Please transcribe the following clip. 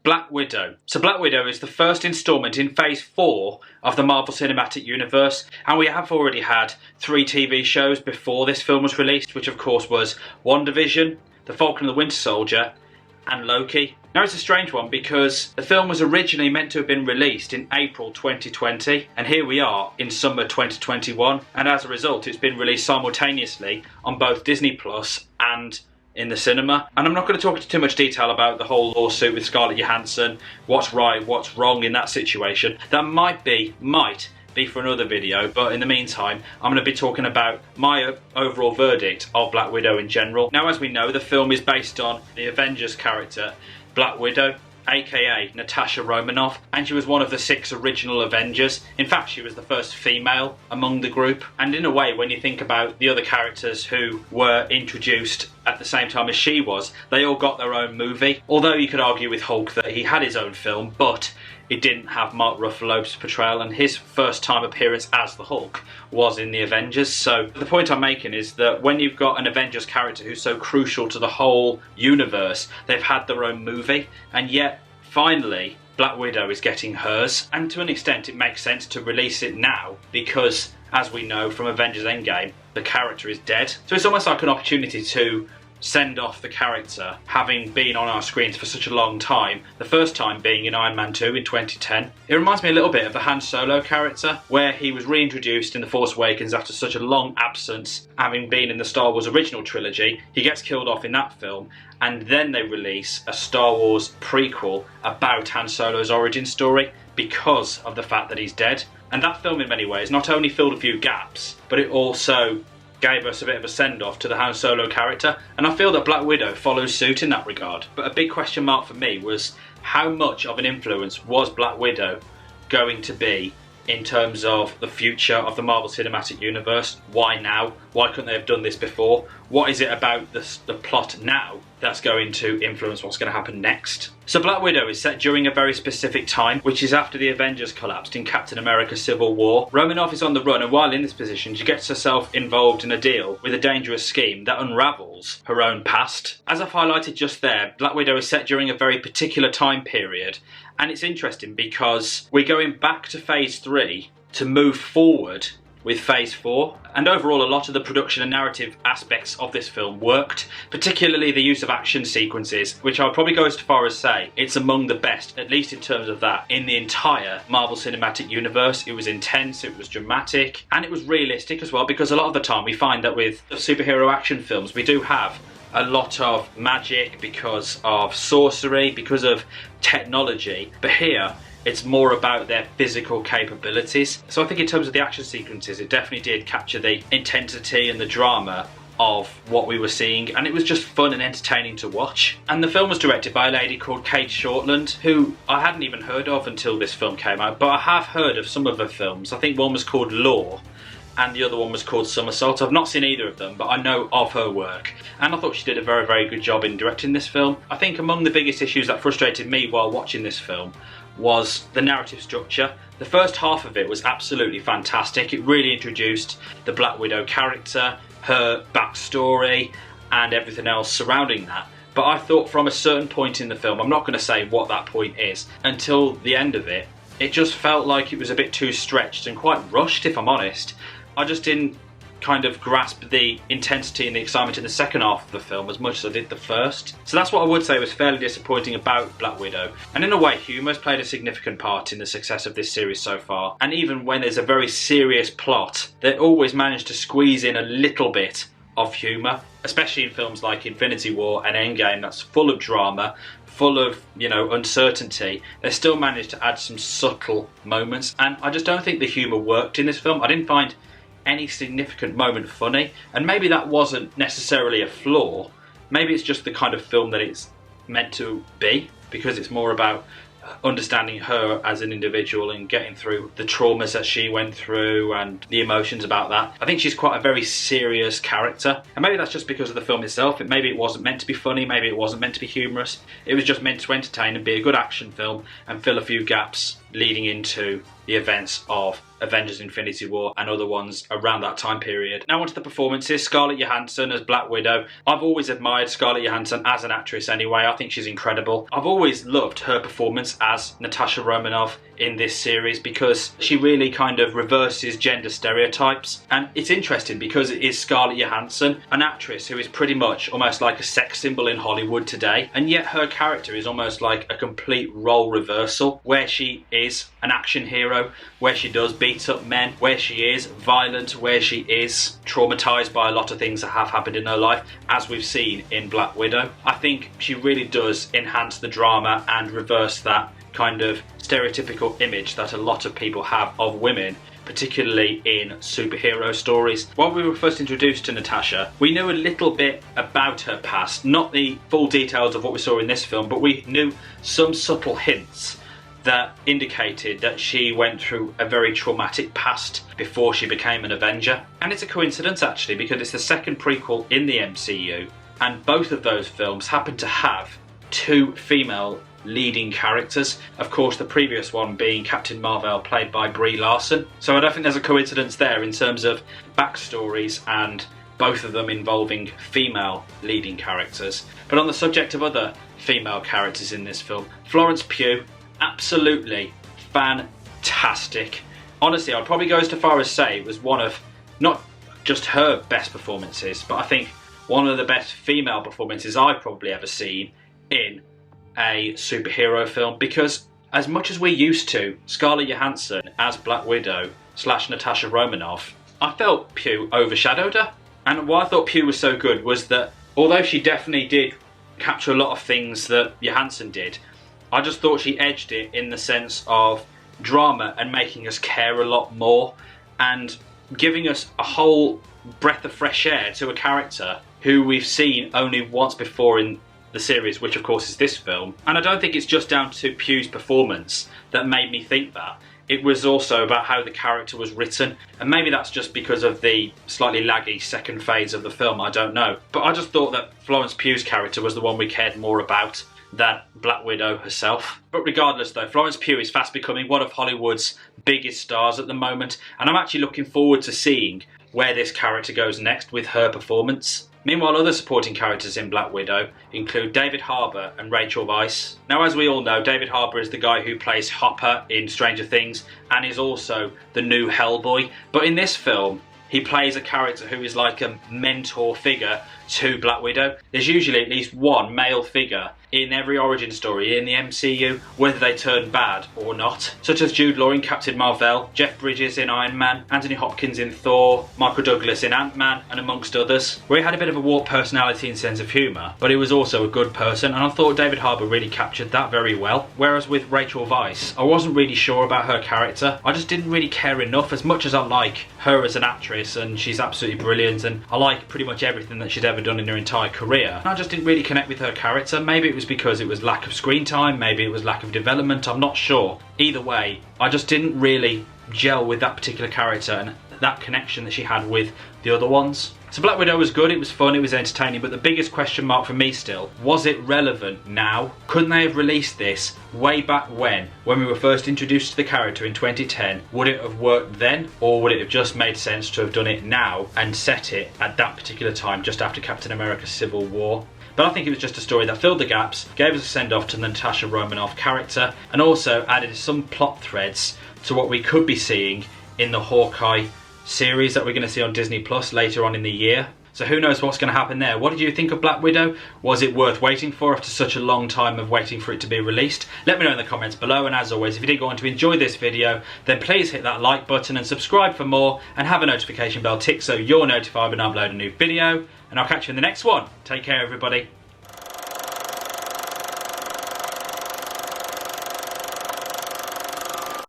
Black Widow. So Black Widow is the first instalment in Phase 4 of the Marvel Cinematic Universe, and we have already had 3 TV shows before this film was released, which of course was WandaVision, The Falcon and the Winter Soldier, and Loki. Now it's a strange one because the film was originally meant to have been released in April 2020, and here we are in summer 2021, and as a result it's been released simultaneously on both Disney Plus and in the cinema. And I'm not going to talk into too much detail about the whole lawsuit with Scarlett Johansson, what's right, what's wrong in that situation. That might be for another video, but in the meantime I'm going to be talking about my overall verdict of Black Widow in general. Now, as we know, the film is based on the Avengers character Black Widow, aka Natasha Romanoff, and she was one of the 6 original Avengers. In fact, she was the first female among the group, and in a way, when you think about the other characters who were introduced at the same time as she was, they all got their own movie. Although you could argue with Hulk that he had his own film, but it didn't have Mark Ruffalo's portrayal, and his first time appearance as the Hulk was in the Avengers. So the point I'm making is that when you've got an Avengers character who's so crucial to the whole universe, they've had their own movie, and yet finally Black Widow is getting hers. And to an extent it makes sense to release it now because, as we know from Avengers Endgame, the character is dead. So it's almost like an opportunity to send off the character having been on our screens for such a long time, the first time being in Iron Man 2 in 2010. It reminds me a little bit of the Han Solo character, where he was reintroduced in The Force Awakens after such a long absence, having been in the Star Wars original trilogy. He gets killed off in that film, and then they release a Star Wars prequel about Han Solo's origin story because of the fact that he's dead. And that film in many ways not only filled a few gaps, but it also gave us a bit of a send-off to the Han Solo character, and I feel that Black Widow follows suit in that regard. But a big question mark for me was how much of an influence was Black Widow going to be in terms of the future of the Marvel Cinematic Universe? Why now? Why couldn't they have done this before? What is it about the plot now that's going to influence what's going to happen next? So Black Widow is set during a very specific time, which is after the Avengers collapsed in Captain America Civil War. Romanoff is on the run, and while in this position she gets herself involved in a deal with a dangerous scheme that unravels her own past. As I've highlighted just there, Black Widow is set during a very particular time period, and it's interesting because we're going back to Phase 3 to move forward with Phase 4, and overall a lot of the production and narrative aspects of this film worked, particularly the use of action sequences, which I'll probably go as far as say it's among the best, at least in terms of that, in the entire Marvel Cinematic Universe. It was intense, it was dramatic, and it was realistic as well, because a lot of the time we find that with superhero action films we do have a lot of magic because of sorcery, because of technology, but here it's more about their physical capabilities. So I think in terms of the action sequences, it definitely did capture the intensity and the drama of what we were seeing, and it was just fun and entertaining to watch. And the film was directed by a lady called Kate Shortland, who I hadn't even heard of until this film came out, but I have heard of some of her films. I think one was called Law, and the other one was called Somersault. I've not seen either of them, but I know of her work, and I thought she did a very, very good job in directing this film. I think among the biggest issues that frustrated me while watching this film was the narrative structure. The first half of it was absolutely fantastic. It really introduced the Black Widow character, her backstory, and everything else surrounding that. But I thought from a certain point in the film, I'm not going to say what that point is, until the end of it, it just felt like it was a bit too stretched and quite rushed, if I'm honest. I just didn't kind of grasp the intensity and the excitement in the second half of the film as much as I did the first. So that's what I would say was fairly disappointing about Black Widow. And in a way, humour's played a significant part in the success of this series so far. And even when there's a very serious plot, they always manage to squeeze in a little bit of humour, especially in films like Infinity War and Endgame, that's full of drama, full of, you know, uncertainty. They still managed to add some subtle moments, and I just don't think the humour worked in this film. I didn't find any significant moment funny, and maybe that wasn't necessarily a flaw. Maybe it's just the kind of film that it's meant to be, because it's more about understanding her as an individual and getting through the traumas that she went through and the emotions about that. I think she's quite a very serious character, and maybe that's just because of the film itself. Maybe it wasn't meant to be funny, maybe it wasn't meant to be humorous. It was just meant to entertain and be a good action film and fill a few gaps leading into the events of Avengers Infinity War and other ones around that time period. Now onto the performances. Scarlett Johansson as Black Widow. I've always admired Scarlett Johansson as an actress anyway. I think she's incredible. I've always loved her performance as Natasha Romanoff in this series because she really kind of reverses gender stereotypes. And it's interesting because it is Scarlett Johansson, an actress who is pretty much almost like a sex symbol in Hollywood today, and yet her character is almost like a complete role reversal, where she is an action hero, where she does beat up men, where she is violent, where she is traumatized by a lot of things that have happened in her life, as we've seen in Black Widow. I think she really does enhance the drama and reverse that kind of stereotypical image that a lot of people have of women, particularly in superhero stories. When we were first introduced to Natasha, we knew a little bit about her past, not the full details of what we saw in this film, but we knew some subtle hints that indicated that she went through a very traumatic past before she became an Avenger. And it's a coincidence actually, because it's the second prequel in the MCU, and both of those films happen to have two female leading characters. Of course, the previous one being Captain Marvel, played by Brie Larson. So I don't think there's a coincidence there in terms of backstories and both of them involving female leading characters. But on the subject of other female characters in this film, Florence Pugh, absolutely fantastic. Honestly, I'd probably go as far as say it was one of not just her best performances, but I think one of the best female performances I've probably ever seen in a superhero film, because as much as we're used to Scarlett Johansson as Black Widow / Natasha Romanoff, I felt Pugh overshadowed her. And why I thought Pugh was so good was that although she definitely did capture a lot of things that Johansson did, I just thought she edged it in the sense of drama and making us care a lot more and giving us a whole breath of fresh air to a character who we've seen only once before in the series, which of course is this film. And I don't think it's just down to Pugh's performance that made me think that. It was also about how the character was written, and maybe that's just because of the slightly laggy second phase of the film, I don't know. But I just thought that Florence Pugh's character was the one we cared more about than Black Widow herself. But regardless though, Florence Pugh is fast becoming one of Hollywood's biggest stars at the moment, and I'm actually looking forward to seeing where this character goes next with her performance. Meanwhile, other supporting characters in Black Widow include David Harbour and Rachel Weisz. Now, as we all know, David Harbour is the guy who plays Hopper in Stranger Things and is also the new Hellboy. But in this film, he plays a character who is like a mentor figure to Black Widow. There's usually at least one male figure in every origin story in the MCU, whether they turn bad or not. Such as Jude Law in Captain Marvel, Jeff Bridges in Iron Man, Anthony Hopkins in Thor, Michael Douglas in Ant-Man, and amongst others. Where he had a bit of a warped personality and sense of humour, but he was also a good person, and I thought David Harbour really captured that very well. Whereas with Rachel Weisz, I wasn't really sure about her character. I just didn't really care enough, as much as I like her as an actress, and she's absolutely brilliant, and I like pretty much everything that she's ever done in her entire career. I just didn't really connect with her character. Maybe it was because it was lack of screen time, maybe it was lack of development, I'm not sure. Either way, I just didn't really gel with that particular character and that connection that she had with the other ones. So Black Widow was good, it was fun, it was entertaining, but the biggest question mark for me still, was it relevant now? Couldn't they have released this way back when we were first introduced to the character in 2010? Would it have worked then, or would it have just made sense to have done it now and set it at that particular time, just after Captain America Civil War? But I think it was just a story that filled the gaps, gave us a send-off to the Natasha Romanoff character, and also added some plot threads to what we could be seeing in the Hawkeye series that we're going to see on Disney Plus later on in the year. So who knows what's going to happen there. What did you think of Black Widow? Was it worth waiting for after such a long time of waiting for it to be released? Let me know in the comments below, and as always, if you did go on to enjoy this video, then please hit that like button and subscribe for more, and have a notification bell tick so you're notified when I upload a new video, and I'll catch you in the next one. Take care everybody.